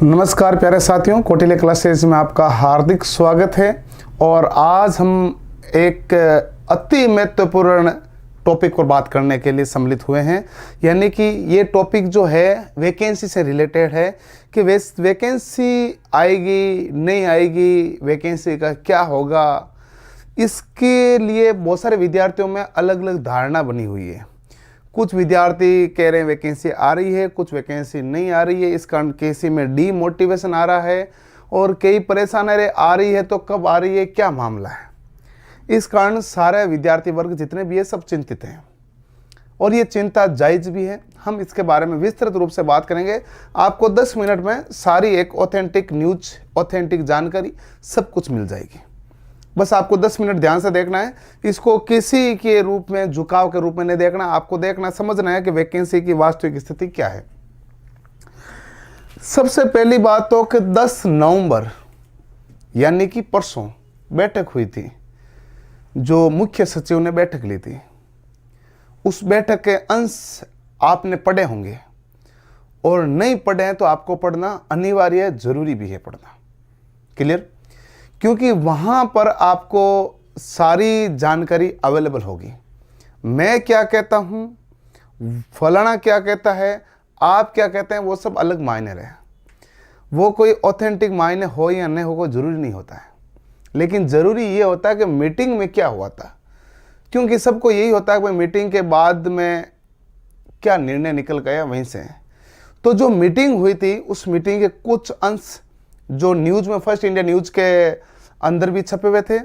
नमस्कार प्यारे साथियों, कौटिल्य क्लासेस में आपका हार्दिक स्वागत है। और आज हम एक अति महत्वपूर्ण टॉपिक पर बात करने के लिए सम्मिलित हुए हैं। यानी कि ये टॉपिक जो है वैकेंसी से रिलेटेड है कि वैकेंसी आएगी नहीं आएगी, वैकेंसी का क्या होगा। इसके लिए बहुत सारे विद्यार्थियों में अलग अलग धारणा बनी हुई है। कुछ विद्यार्थी कह रहे हैं वैकेंसी आ रही है, कुछ वैकेंसी नहीं आ रही है, इस कारण किसी में डीमोटिवेशन आ रहा है और कई परेशान आ रही है तो कब आ रही है, क्या मामला है। इस कारण सारे विद्यार्थी वर्ग जितने भी है सब चिंतित हैं और ये चिंता जायज़ भी है। हम इसके बारे में विस्तृत रूप से बात करेंगे। आपको 10 मिनट में सारी एक ऑथेंटिक न्यूज, ऑथेंटिक जानकारी सब कुछ मिल जाएगी। बस आपको 10 मिनट ध्यान से देखना है। इसको किसी के रूप में, झुकाव के रूप में नहीं देखना। आपको देखना, समझना है कि वैकेंसी की वास्तविक स्थिति क्या है। सबसे पहली बात तो कि 10 नवंबर यानी कि परसों बैठक हुई थी, जो मुख्य सचिव ने बैठक ली थी। उस बैठक के अंश आपने पढ़े होंगे और नहीं पढ़े हैं तो आपको पढ़ना अनिवार्य है, जरूरी भी है पढ़ना। क्लियर? क्योंकि वहाँ पर आपको सारी जानकारी अवेलेबल होगी। मैं क्या कहता हूँ, फलाना क्या कहता है, आप क्या कहते हैं, वो सब अलग मायने रहे। वो कोई ऑथेंटिक मायने हो या नहीं हो, कोई ज़रूरी नहीं होता है। लेकिन ज़रूरी ये होता है कि मीटिंग में क्या हुआ था। क्योंकि सबको यही होता है कि मीटिंग के बाद में क्या निर्णय निकल गया वहीं से। तो जो मीटिंग हुई थी, उस मीटिंग के कुछ अंश जो न्यूज़ में, फर्स्ट इंडिया न्यूज़ के अंदर भी छपे हुए थे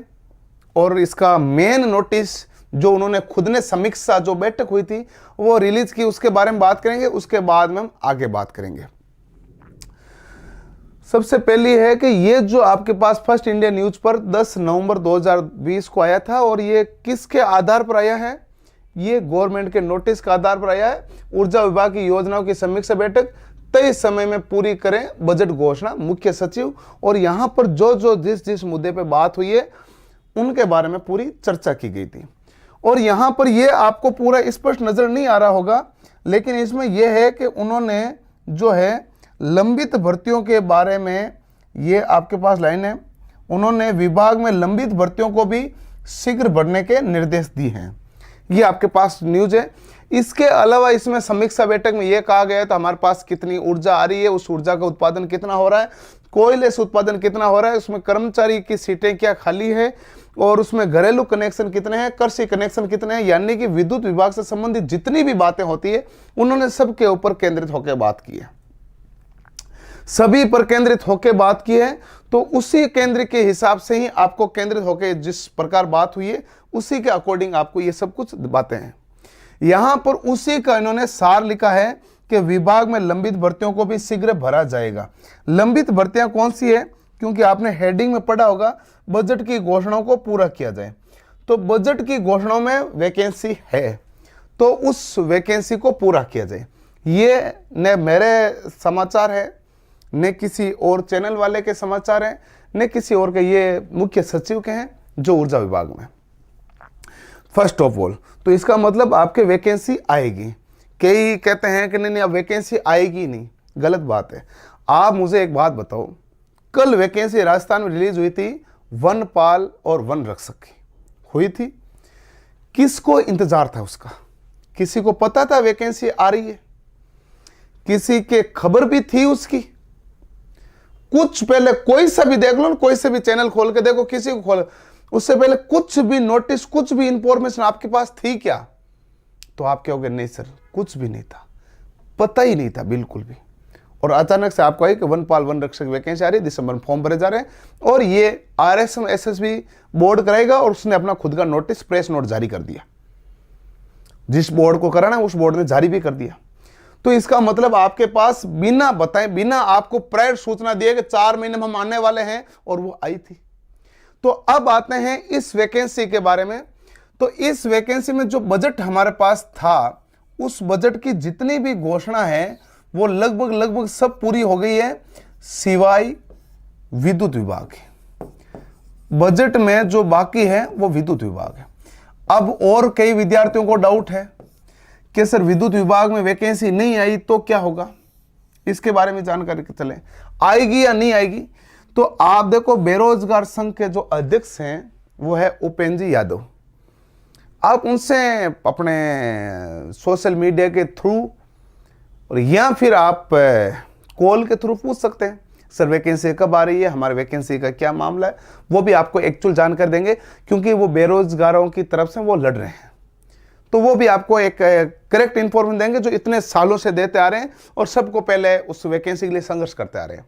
और इसका मेन नोटिस जो उन्होंने खुद ने समीक्षा, जो बैठक हुई थी वो रिलीज की, उसके बारे में बात करेंगे। उसके बाद में हम आगे बात करेंगे। सबसे पहली है कि ये जो आपके पास फर्स्ट इंडिया न्यूज पर 10 नवंबर 2020 को आया था और ये किसके आधार पर आया है? ये गवर्नमेंट के नोटिस के आधार पर आया है। ऊर्जा विभाग की योजनाओं की समीक्षा बैठक तय समय में पूरी करें, बजट घोषणा, मुख्य सचिव। और यहां पर जो जिस मुद्दे पे बात हुई है उनके बारे में पूरी चर्चा की गई थी। और यहां पर ये आपको पूरा स्पष्ट नजर नहीं आ रहा होगा, लेकिन इसमें यह है कि उन्होंने जो है लंबित भर्तियों के बारे में, ये आपके पास लाइन है, उन्होंने विभाग में लंबित भर्तियों को भी शीघ्र भरने के निर्देश दिए हैं। ये आपके पास न्यूज है। इसके अलावा इसमें समीक्षा बैठक में यह कहा गया है तो हमारे पास कितनी ऊर्जा आ रही है, उस ऊर्जा का उत्पादन कितना हो रहा है, कोयले से उत्पादन कितना हो रहा है, उसमें कर्मचारी की सीटें क्या खाली है और उसमें घरेलू कनेक्शन कितने हैं, कृषि कनेक्शन कितने हैं। यानी कि विद्युत विभाग से संबंधित जितनी भी बातें होती है उन्होंने सबके ऊपर केंद्रित होकर बात की है, सभी पर केंद्रित होकर बात की है। तो उसी केंद्र के हिसाब से ही आपको केंद्रित होकर जिस प्रकार बात हुई है उसी के अकॉर्डिंग आपको ये सब कुछ बातें हैं। यहां पर उसी का इन्होंने सार लिखा है कि विभाग में लंबित भर्तियों को भी शीघ्र भरा जाएगा। लंबित भर्तियां कौन सी है? क्योंकि आपने हेडिंग में पढ़ा होगा, बजट की घोषणाओं को पूरा किया जाए। तो बजट की घोषणाओं में वैकेंसी है तो उस वैकेंसी को पूरा किया जाए। ये न मेरे समाचार है, न किसी और चैनल वाले के समाचार हैं, न किसी और के, ये मुख्य सचिव के हैं जो ऊर्जा विभाग में। फर्स्ट ऑफ ऑल तो इसका मतलब आपके वैकेंसी आएगी। कई कहते हैं कि नहीं अब वैकेंसी आएगी नहीं, गलत बात है। आप मुझे एक बात बताओ, कल वैकेंसी राजस्थान में रिलीज हुई थी, वनपाल और वन रक्षक की हुई थी। किसको इंतजार था उसका? किसी को पता था वैकेंसी आ रही है? किसी के खबर भी थी उसकी? कुछ पहले कोई सा भी देख लो, कोई से भी चैनल खोल के देखो, किसी को खोल, उससे पहले कुछ भी नोटिस, कुछ भी इंफॉर्मेशन आपके पास थी क्या? तो आप कहोगे नहीं सर, कुछ भी नहीं था, पता ही नहीं था बिल्कुल भी। और अचानक से आपको आई कि वनपाल वन रक्षक वैकेंसी आ रही है, दिसंबर में फॉर्म भरे जा रहे हैं और ये RSM SSB बोर्ड कराएगा। और उसने अपना खुद का नोटिस, प्रेस नोट जारी कर दिया। जिस बोर्ड को कराना उस बोर्ड ने जारी भी कर दिया। तो इसका मतलब आपके पास बिना बताए, बिना आपको प्रायर सूचना दिए कि 4 महीने में हम आने वाले हैं, और वो आई थी। तो अब आते हैं इस वैकेंसी के बारे में। तो इस वैकेंसी में जो बजट हमारे पास था, उस बजट की जितनी भी घोषणा है वो लगभग सब पूरी हो गई है, सिवाय विद्युत विभाग की। बजट में जो बाकी है वो विद्युत विभाग है। अब और कई विद्यार्थियों को डाउट है कि सर विद्युत विभाग में वैकेंसी नहीं आई तो क्या होगा। इसके बारे में जानकारी चले। आएगी या नहीं आएगी? तो आप देखो, बेरोजगार संघ के जो अध्यक्ष हैं वो है उपेंद्र जी यादव। आप उनसे अपने सोशल मीडिया के थ्रू और या फिर आप कॉल के थ्रू पूछ सकते हैं, सर वैकेंसी कब आ रही है, हमारे वैकेंसी का क्या मामला है। वो भी आपको एक्चुअल जानकारी देंगे, क्योंकि वो बेरोजगारों की तरफ से वो लड़ रहे हैं, तो वो भी आपको एक करेक्ट इंफॉर्मेशन देंगे जो इतने सालों से देते आ रहे हैं और सबको पहले उस वैकेंसी के लिए संघर्ष करते आ रहे हैं।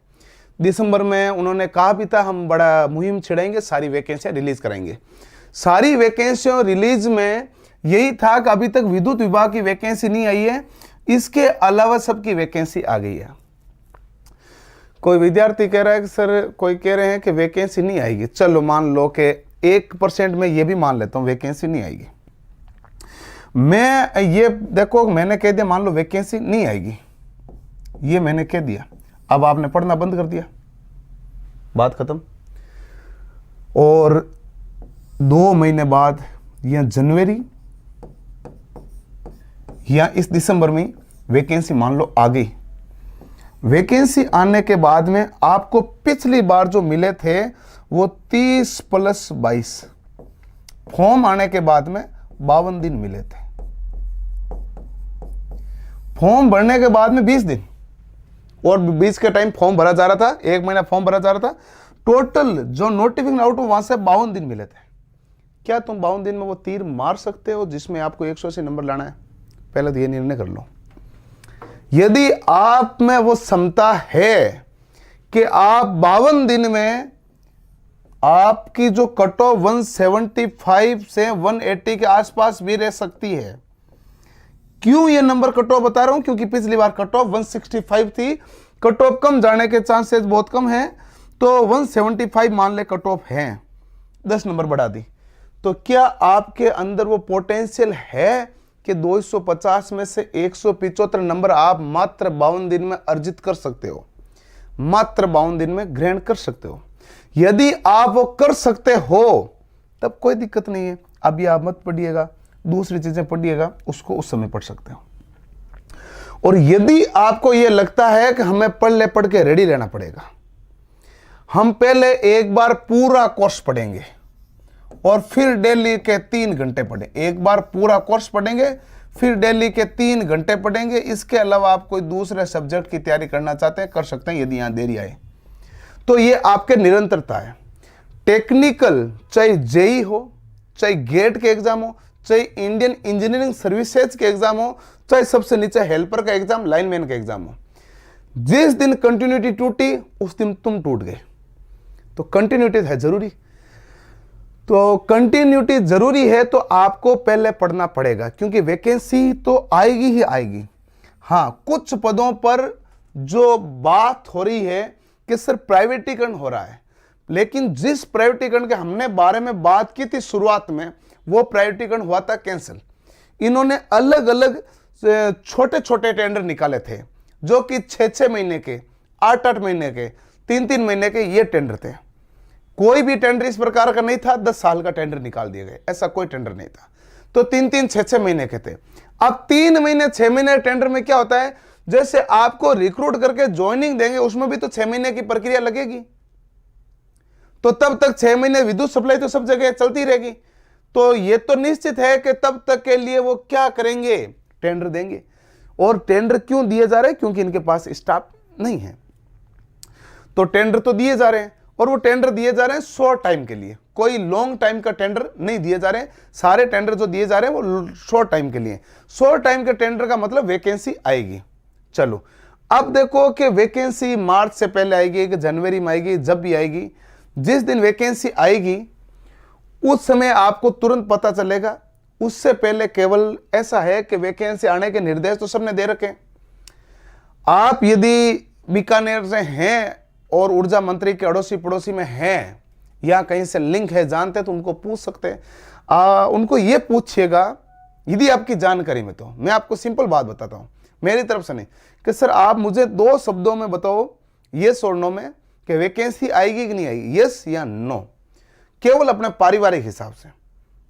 दिसंबर में उन्होंने कहा भी था हम बड़ा मुहिम छिड़ेंगे, सारी वैकेंसियां रिलीज करेंगे। सारी वैकेंसियों रिलीज में यही था कि अभी तक विद्युत विभाग की वैकेंसी नहीं आई है, इसके अलावा सबकी वैकेंसी आ गई है। कोई विद्यार्थी कह रहा है कि सर, कोई कह रहे हैं कि वैकेंसी नहीं आएगी। चलो मान लो कि 1% में ये भी मान लेता हूं वैकेंसी नहीं आएगी। मैं ये देखो, मैंने कह दिया मान लो वैकेंसी नहीं आएगी, ये मैंने कह दिया, अब आपने पढ़ना बंद कर दिया, बात खत्म। और 2 महीने बाद या जनवरी या इस दिसंबर में वैकेंसी मान लो आ गई। वैकेंसी आने के बाद में आपको पिछली बार जो मिले थे वो 30 + 22, फॉर्म आने के बाद में 52 दिन मिले थे। फॉर्म भरने के बाद में 20 दिन और 20 के टाइम फॉर्म भरा जा रहा था, 1 महीना फॉर्म भरा जा रहा था। टोटल जो नोटिफिकेशन आउट हुआ वहां से 52 दिन मिले थे। क्या तुम 52 दिन में वो तीर मार सकते हो जिसमें आपको 180 नंबर लाना है? पहले तो ये निर्णय कर लो। यदि आप में वो क्षमता है कि आप 52 दिन में आपकी जो कट ऑफ 175 से 180 के आसपास भी रह सकती है। क्यों ये नंबर कट ऑफ बता रहा हूं? क्योंकि पिछली बार कट ऑफ 165 थी, कट ऑफ कम जाने के चांसेस बहुत कम हैं, तो 175 मान ले कट ऑफ है, 10 नंबर बढ़ा दी। तो क्या आपके अंदर वो पोटेंशियल है कि 250 में से 175 नंबर आप मात्र 52 दिन में अर्जित कर सकते हो, मात्र 52 दिन में ग्रहण कर सकते हो? यदि आप वो कर सकते हो तब कोई दिक्कत नहीं है। अभी आप मत पढ़िएगा, दूसरी चीजें पढ़िएगा, उसको उस समय पढ़ सकते हो। और यदि आपको यह लगता है कि हमें पढ़ के रेडी रहना पड़ेगा, हम पहले एक बार पूरा कोर्स पढ़ेंगे और फिर डेली के 3 घंटे पढ़ें। एक बार पूरा कोर्स पढ़ेंगे, फिर डेली के 3 घंटे पढ़ेंगे। इसके अलावा आप कोई दूसरे सब्जेक्ट की तैयारी करना चाहते हैं, कर सकते हैं, यदि यहां देरी आए तो। ये आपके निरंतरता है। टेक्निकल चाहे जेई हो, चाहे गेट के एग्जाम हो, चाहे इंडियन इंजीनियरिंग सर्विसेज के एग्जाम हो, चाहे सबसे नीचे हेल्पर का एग्जाम, लाइनमैन का एग्जाम हो, जिस दिन कंटिन्यूटी टूटी उस दिन तुम टूट गए। तो कंटिन्यूटी है जरूरी। तो कंटिन्यूटी जरूरी है, तो आपको पहले पढ़ना पड़ेगा, क्योंकि वैकेंसी तो आएगी ही आएगी। हां, कुछ पदों पर जो बात हो रही है कि सर प्राइवेटीकरण हो रहा है, लेकिन जिस प्राइवेटीकरण के हमने बारे में बात की थी शुरुआत में, वो प्राइवेटीकरण हुआ था कैंसिल। इन्होंने अलग अलग छोटे छोटे टेंडर निकाले थे, जो कि 6-6 महीने के, 8-8 महीने के, 3-3 महीने के ये टेंडर थे। कोई भी टेंडर इस प्रकार का नहीं था 10 साल का टेंडर निकाल दिए गए, ऐसा कोई टेंडर नहीं था। तो 3-3, 6-6 महीने के थे। अब 3 महीने 6 महीने टेंडर में क्या होता है, जैसे आपको रिक्रूट करके ज्वाइनिंग देंगे, उसमें भी तो 6 महीने की प्रक्रिया लगेगी। तो तब तक 6 महीने विद्युत सप्लाई तो सब जगह चलती रहेगी। तो ये तो निश्चित है कि तब तक के लिए वो क्या करेंगे, टेंडर देंगे। और टेंडर क्यों दिए जा रहे हैं? क्योंकि इनके पास स्टाफ नहीं है। तो टेंडर तो दिए जा रहे हैं, और वो टेंडर दिए जा रहे हैं शॉर्ट टाइम के लिए, कोई लॉन्ग टाइम का टेंडर नहीं दिए जा रहे हैं। सारे टेंडर जो दिए जा रहे हैं वो शॉर्ट टाइम के लिए। शॉर्ट टाइम के टेंडर का मतलब वैकेंसी आएगी। चलो अब देखो कि वैकेंसी मार्च से पहले आएगी कि जनवरी में आएगी, जब भी आएगी, जिस दिन वैकेंसी आएगी उस समय आपको तुरंत पता चलेगा। उससे पहले केवल ऐसा है कि वैकेंसी आने के निर्देश तो सबने दे रखे। आप यदि बीकानेर से हैं और ऊर्जा मंत्री के अड़ोसी पड़ोसी में हैं या कहीं से लिंक है, जानते हैं, तो उनको पूछ सकते हैं। उनको ये पूछिएगा यदि आपकी जानकारी में। तो मैं आपको सिंपल बात बताता हूं, मेरी तरफ से नहीं, कि सर आप मुझे 2 शब्दों में बताओ, यस और नो में, कि वैकेंसी आएगी कि नहीं आएगी, यस या नो। केवल अपने पारिवारिक हिसाब से,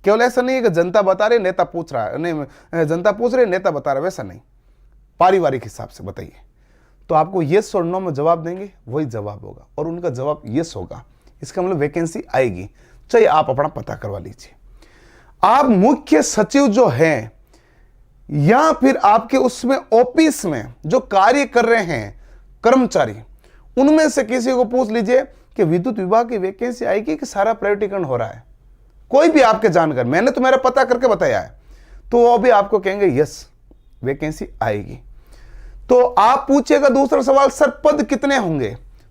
केवल ऐसा नहीं है कि जनता बता रही नेता पूछ रहा है, नहीं जनता पूछ रही नेता बता रहा है, वैसा नहीं, पारिवारिक हिसाब से बताइए। तो आपको यस और नो में जवाब देंगे, वही जवाब होगा और उनका जवाब यस होगा। इसका मतलब वैकेंसी आएगी। चाहिए आप अपना पता करवा लीजिए। आप मुख्य सचिव जो हैं या फिर आपके उसमें ऑफिस में जो कार्य कर रहे हैं कर्मचारी, उनमें से किसी को पूछ लीजिए कि विद्युत विभाग की वैकेंसी आएगी कि सारा प्राइवेटीकरण हो रहा है। कोई भी आपके जानकर, मैंने तो मेरा पता करके बताया है, तो वो भी आपको कहेंगे यस वैकेंसी आएगी। तो आप पूछिएगा दूसरा सवाल, सर पद कितने होंगे,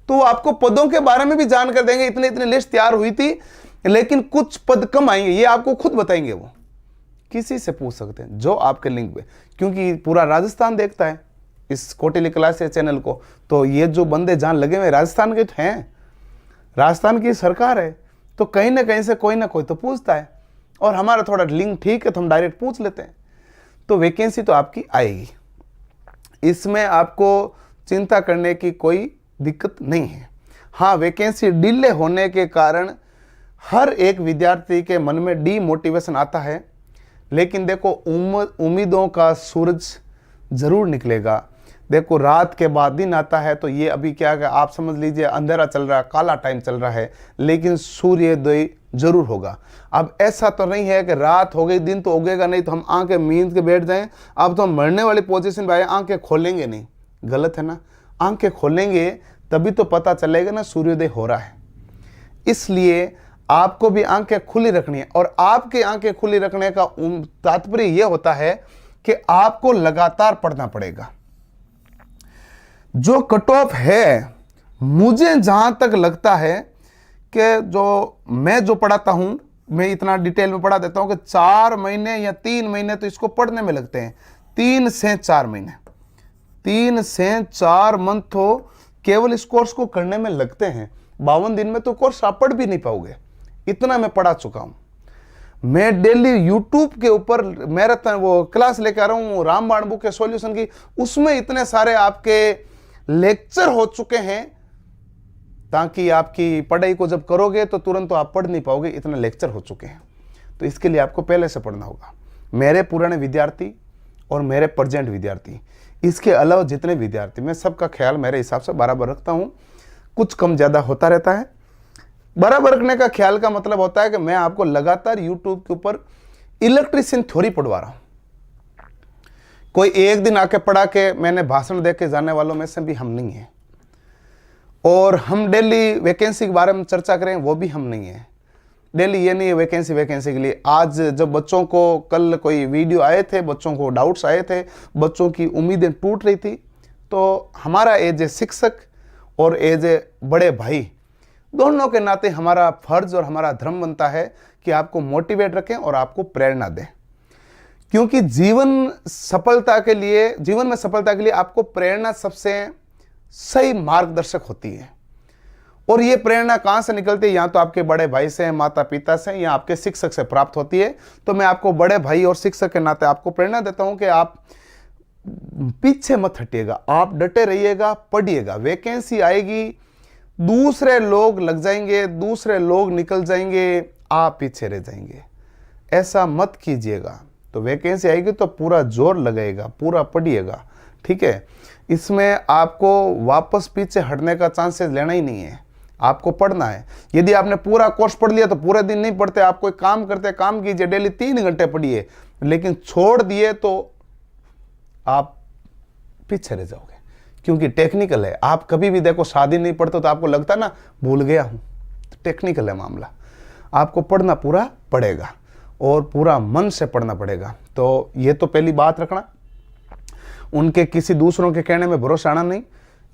तो वो आपको पदों के बारे में भी जानकर देंगे। इतने इतने लिस्ट तैयार हुई थी लेकिन कुछ पद कम आएंगे, ये आपको खुद बताएंगे। वो किसी से पूछ सकते हैं जो आपके लिंक पे, क्योंकि पूरा राजस्थान देखता है इस कोटिली क्लास चैनल को, तो ये जो बंदे जहां लगे हुए राजस्थान के तो हैं, राजस्थान की सरकार है, तो कहीं ना कहीं से कोई ना कोई तो पूछता है। और हमारा थोड़ा लिंक ठीक है तो हम डायरेक्ट पूछ लेते हैं। तो वैकेंसी तो आपकी आएगी, इसमें आपको चिंता करने की कोई दिक्कत नहीं है। हाँ, वैकेंसी डिले होने के कारण हर एक विद्यार्थी के मन में डीमोटिवेशन आता है, लेकिन देखो उम्मीदों का सूरज जरूर निकलेगा। देखो रात के बाद दिन आता है, तो ये अभी क्या है आप समझ लीजिए अंधेरा चल रहा है, काला टाइम चल रहा है, लेकिन सूर्योदय जरूर होगा। अब ऐसा तो नहीं है कि रात हो गई दिन तो उगेगा नहीं तो हम आंखें मींद के बैठ जाएं। अब तो हम मरने वाली पोजीशन पे आए, आंखें खोलेंगे नहीं, गलत है ना। आंखें खोलेंगे तभी तो पता चलेगा ना सूर्योदय हो रहा है। इसलिए आपको भी आंखें खुली रखनी है, और आपकी आंखें खुली रखने का तात्पर्य यह होता है कि आपको लगातार पढ़ना पड़ेगा। जो कट ऑफ है, मुझे जहां तक लगता है कि मैं जो पढ़ाता हूं, मैं इतना डिटेल में पढ़ा देता हूं कि 4 महीने या 3 महीने तो इसको पढ़ने में लगते हैं। 3 से 4 महीने, 3 से 4 मंथ तो केवल इस कोर्स को करने में लगते हैं। 52 दिन में तो कोर्स आप पढ़ भी नहीं पाओगे, इतना मैं पढ़ा चुका हूं। मैं डेली यूट्यूब के ऊपर मैराथन वो क्लास लेकर आ रहा हूं, रामबाण बुक के सॉल्यूशन की, उसमें इतने सारे आपके लेक्चर हो चुके हैं, ताकि आपकी पढ़ाई को जब करोगे तो तुरंत तो आप पढ़ नहीं पाओगे, इतने लेक्चर हो चुके हैं। तो इसके लिए आपको पहले से पढ़ना होगा। मेरे पुराने विद्यार्थी और मेरे प्रेजेंट विद्यार्थी, इसके अलावा जितने विद्यार्थी, मैं सबका ख्याल मेरे हिसाब से बराबर रखता हूं। कुछ कम ज्यादा होता रहता है। बराबर रखने का ख्याल का मतलब होता है कि मैं आपको लगातार यूट्यूब के ऊपर इलेक्ट्रिशियन थ्योरी पढ़वा रहा हूं। कोई एक दिन आके पढ़ा के मैंने भाषण दे के जाने वालों में से भी हम नहीं है। और हम डेली वैकेंसी के बारे में चर्चा करें, वो भी हम नहीं है। डेली ये नहीं है वैकेंसी के लिए। आज जब बच्चों को, कल कोई वीडियो आए थे, बच्चों को डाउट्स आए थे, बच्चों की उम्मीदें टूट रही थी, तो हमारा एज ए शिक्षक और एज ए बड़े भाई, दोनों के नाते हमारा फर्ज और हमारा धर्म बनता है कि आपको मोटिवेट रखें और आपको प्रेरणा दें। क्योंकि जीवन में सफलता के लिए आपको प्रेरणा सबसे सही मार्गदर्शक होती है। और ये प्रेरणा कहां से निकलती है? या तो आपके बड़े भाई से, माता पिता से, या आपके शिक्षक से प्राप्त होती है। तो मैं आपको बड़े भाई और शिक्षक के नाते आपको प्रेरणा देता हूं कि आप पीछे मत हटिएगा, आप डटे रहिएगा, पढ़िएगा। वैकेंसी आएगी, दूसरे लोग लग जाएंगे, दूसरे लोग निकल जाएंगे, आप पीछे रह जाएंगे। ऐसा मत कीजिएगा। तो वैकेंसी आएगी तो पूरा जोर लगाएगा, पूरा पढ़िएगा, ठीक है। इसमें आपको वापस पीछे हटने का चांसेस लेना ही नहीं है, आपको पढ़ना है। यदि आपने पूरा कोर्स पढ़ लिया तो पूरे दिन नहीं पढ़ते, आप कोई काम करते, काम कीजिए, डेली 3 घंटे पढ़िए, लेकिन छोड़ दिए तो आप पीछे रह जाओगे। क्योंकि टेक्निकल है। आप कभी भी देखो शादी नहीं पढ़ते तो आपको लगता ना भूल गया हूं, तो टेक्निकल है मामला। आपको पढ़ना पूरा पड़ेगा और पूरा मन से पढ़ना पड़ेगा। तो ये तो पहली बात रखना। उनके किसी दूसरों के कहने में भरोसा आना नहीं,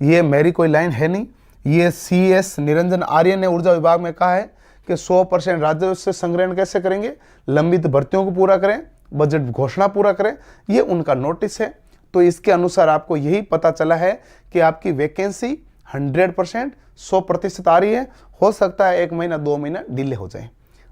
ये मेरी कोई लाइन है नहीं। ये CS निरंजन आर्य ने ऊर्जा विभाग में कहा है कि 100% राजस्व संग्रहण कैसे करेंगे, लंबित भर्तियों को पूरा करें, बजट घोषणा पूरा करें, ये उनका नोटिस है। तो इसके अनुसार आपको यही पता चला है कि आपकी वैकेंसी 100% 100% आ रही है। हो सकता है 1 महीना 2 महीना डिले हो जाए।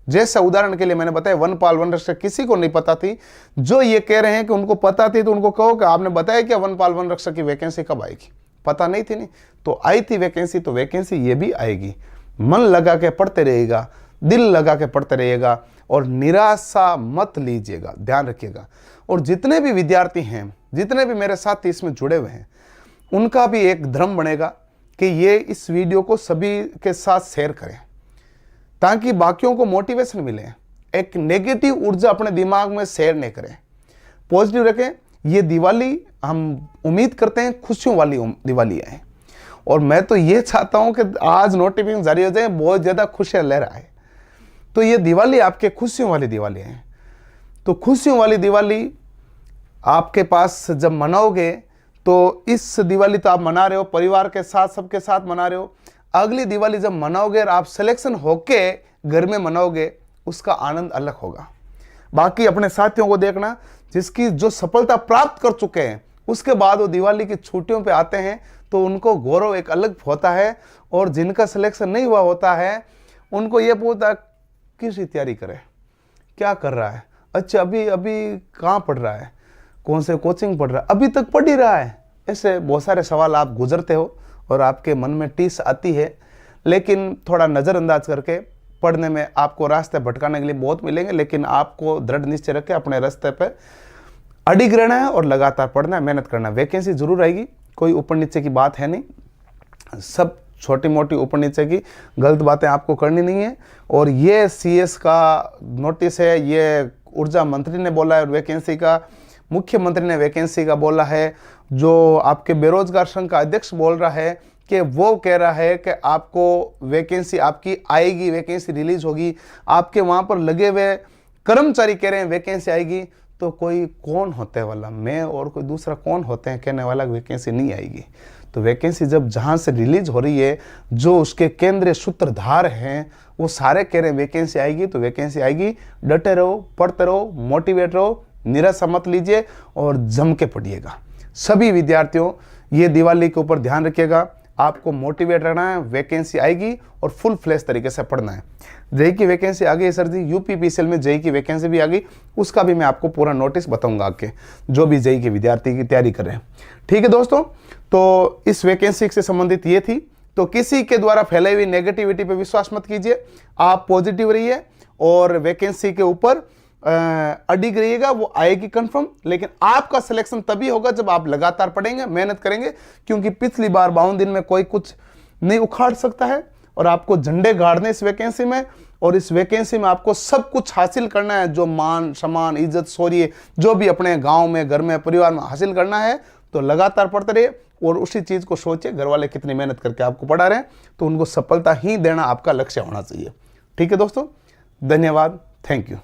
जैसे उदाहरण के लिए मैंने बताया वनपाल वन रक्षक किसी को नहीं पता थी। जो ये कह रहे हैं कि उनको पता थी, तो उनको कहो कि आपने बताया क्या वनपाल वन रक्षक की वैकेंसी कब आएगी? पता नहीं थी, नहीं तो आई थी वैकेंसी। तो वैकेंसी ये भी आएगी। मन लगा के पढ़ते रहिएगा, दिल लगा के पढ़ते रहिएगा और निराशा मत लीजिएगा, ध्यान रखिएगा। और जितने भी विद्यार्थी हैं, जितने भी मेरे साथी इसमें जुड़े हुए हैं, उनका भी एक धर्म बनेगा कि ये इस वीडियो को सभी के साथ शेयर करें, ताकि बाकियों को मोटिवेशन मिले। एक नेगेटिव ऊर्जा अपने दिमाग में शेयर नहीं करें, पॉजिटिव रखें। ये दिवाली हम उम्मीद करते हैं खुशियों वाली दिवाली है, और मैं तो ये चाहता हूं कि आज नोटिफिकेशन जारी हो जाए, बहुत ज़्यादा खुशियाँ ले रहा है। तो ये दिवाली आपके खुशियों वाली दिवाली है। तो खुशियों वाली दिवाली आपके पास जब मनाओगे, तो इस दिवाली तो आप मना रहे हो परिवार के साथ, सबके साथ मना रहे हो। अगली दिवाली जब मनाओगे और आप सिलेक्शन होके घर में मनाओगे, उसका आनंद अलग होगा। बाकी अपने साथियों को देखना जिसकी जो सफलता प्राप्त कर चुके हैं, उसके बाद वो दिवाली की छुट्टियों पे आते हैं तो उनको गौरव एक अलग होता है। और जिनका सिलेक्शन नहीं हुआ होता है, उनको ये पूछता किस तैयारी करे, क्या कर रहा है, अच्छा अभी अभी कहाँ पढ़ रहा है, कौन से कोचिंग पढ़ रहा है, अभी तक पढ़ ही रहा है। ऐसे बहुत सारे सवाल आप गुजरते हो और आपके मन में टीस आती है, लेकिन थोड़ा नज़रअंदाज करके पढ़ने में आपको रास्ते भटकाने के लिए बहुत मिलेंगे, लेकिन आपको दृढ़ निश्चय रख के अपने रास्ते पर अडिग रहना है और लगातार पढ़ना है, मेहनत करना है। वैकेंसी जरूर आएगी, कोई ऊपर नीचे की बात है नहीं, सब छोटी मोटी ऊपर नीचे की गलत बातें आपको करनी नहीं है। और ये सीएस का नोटिस है, ये ऊर्जा मंत्री ने बोला है, और वैकेंसी का मुख्यमंत्री ने वैकेंसी का बोला है। जो आपके बेरोजगार संघ का अध्यक्ष बोल रहा है कि वो कह रहा है कि आपको वैकेंसी आपकी आएगी, वैकेंसी रिलीज होगी। आपके वहाँ पर लगे हुए कर्मचारी कह रहे हैं वैकेंसी आएगी। तो कोई कौन होते वाला, मैं और कोई दूसरा कौन होते हैं कहने वाला वैकेंसी नहीं आएगी। तो वैकेंसी जब जहाँ से रिलीज हो रही है, जो उसके केंद्रीय सूत्रधार हैं वो सारे कह रहे हैं वैकेंसी आएगी, तो वैकेंसी आएगी। डटे रहो, पढ़ते रहो, मोटिवेट रहो, निराशा मत लीजिए और जम के पढ़िएगा। सभी विद्यार्थियों ये दिवाली के ऊपर ध्यान रखिएगा, आपको मोटिवेट रहना है, वैकेंसी आएगी और फुल फ्लैश तरीके से पढ़ना है। जेई की वैकेंसी आ गई सर जी, यूपीपीसीएल में जेई की वैकेंसी भी आ गई, उसका भी मैं आपको पूरा नोटिस बताऊंगा आके, जो भी जेई के विद्यार्थी की तैयारी कर रहे हैं। ठीक है दोस्तों, तो इस वैकेंसी से संबंधित ये थी। तो किसी के द्वारा फैलाई हुई नेगेटिविटी पे विश्वास मत कीजिए, आप पॉजिटिव रहिए और वैकेंसी के ऊपर अडिग रहिएगा, वो आएगी कंफर्म। लेकिन आपका सिलेक्शन तभी होगा जब आप लगातार पढ़ेंगे, मेहनत करेंगे, क्योंकि पिछली बार 52 दिन में कोई कुछ नहीं उखाड़ सकता है। और आपको झंडे गाड़ने इस वैकेंसी में, और इस वैकेंसी में आपको सब कुछ हासिल करना है, जो मान सम्मान इज्जत शौर्य जो भी अपने गांव में, घर में, परिवार में हासिल करना है। तो लगातार पढ़ते रहिए और उसी चीज को सोचिए, घर वाले कितनी मेहनत करके आपको पढ़ा रहे हैं, तो उनको सफलता ही देना आपका लक्ष्य होना चाहिए। ठीक है दोस्तों, धन्यवाद, थैंक यू।